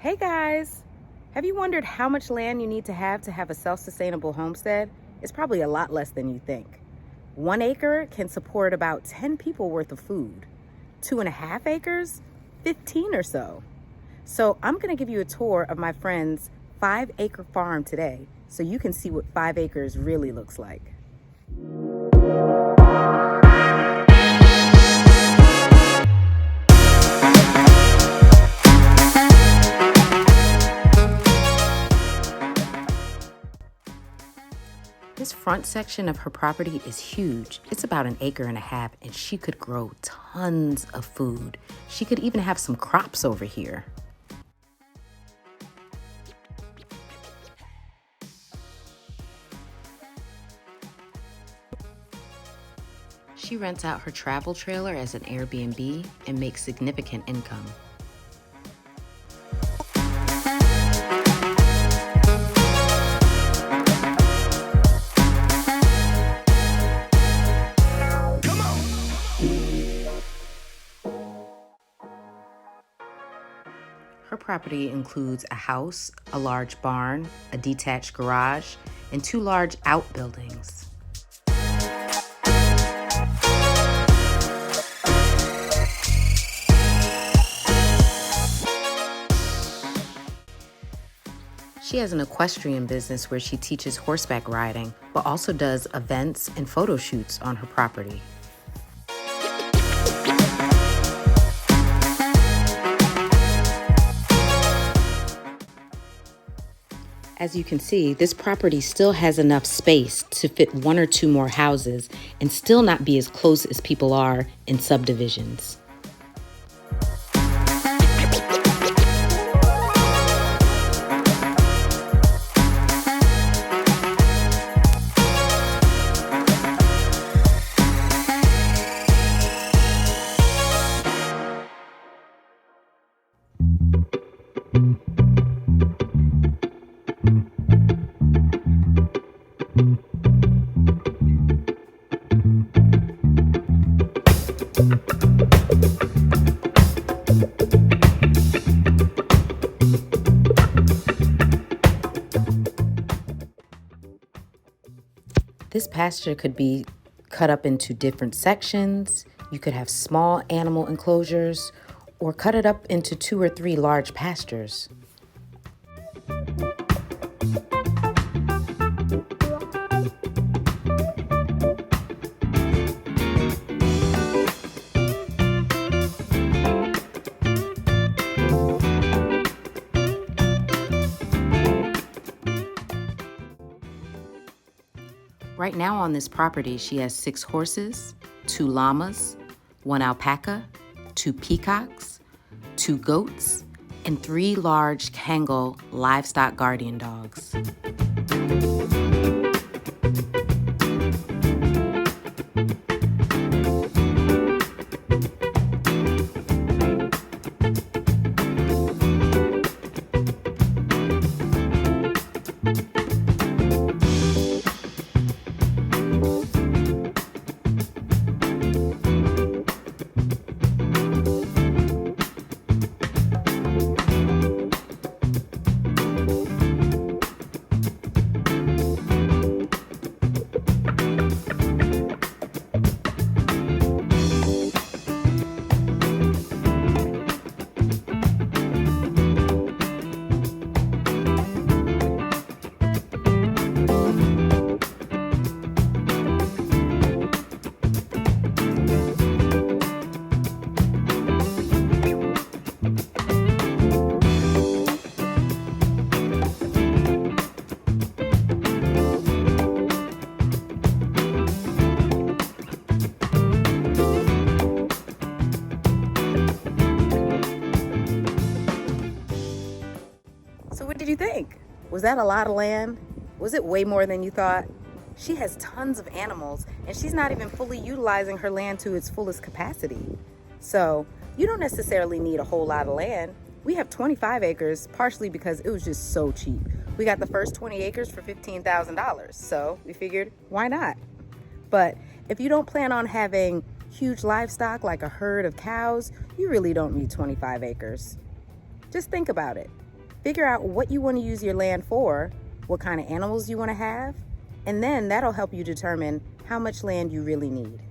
Hey guys! Have you wondered how much land you need to have a self-sustainable homestead? It's probably a lot less than you think. 1 acre can support about 10 people worth of food. 2.5 acres, 15 or so. So I'm gonna give you a tour of my friend's 5-acre farm today so you can see what 5 acres really looks like. This front section of her property is huge. It's about 1.5 acres, and she could grow tons of food. She could even have some crops over here. She rents out her travel trailer as an Airbnb and makes significant income. Her property includes a house, a large barn, a detached garage, and 2 large outbuildings. She has an equestrian business where she teaches horseback riding, but also does events and photo shoots on her property. As you can see, this property still has enough space to fit 1 or 2 more houses and still not be as close as people are in subdivisions. This pasture could be cut up into different sections. You could have small animal enclosures or cut it up into 2 or 3 large pastures. Right now on this property, she has 6 horses, 2 llamas, 1 alpaca, 2 peacocks, 2 goats, and 3 large Kangal livestock guardian dogs. So what did you think? Was that a lot of land? Was it way more than you thought? She has tons of animals and she's not even fully utilizing her land to its fullest capacity. So you don't necessarily need a whole lot of land. We have 25 acres, partially because it was just so cheap. We got the first 20 acres for $15,000. So we figured, why not? But if you don't plan on having huge livestock like a herd of cows, you really don't need 25 acres. Just think about it. Figure out what you want to use your land for, what kind of animals you want to have, and then that'll help you determine how much land you really need.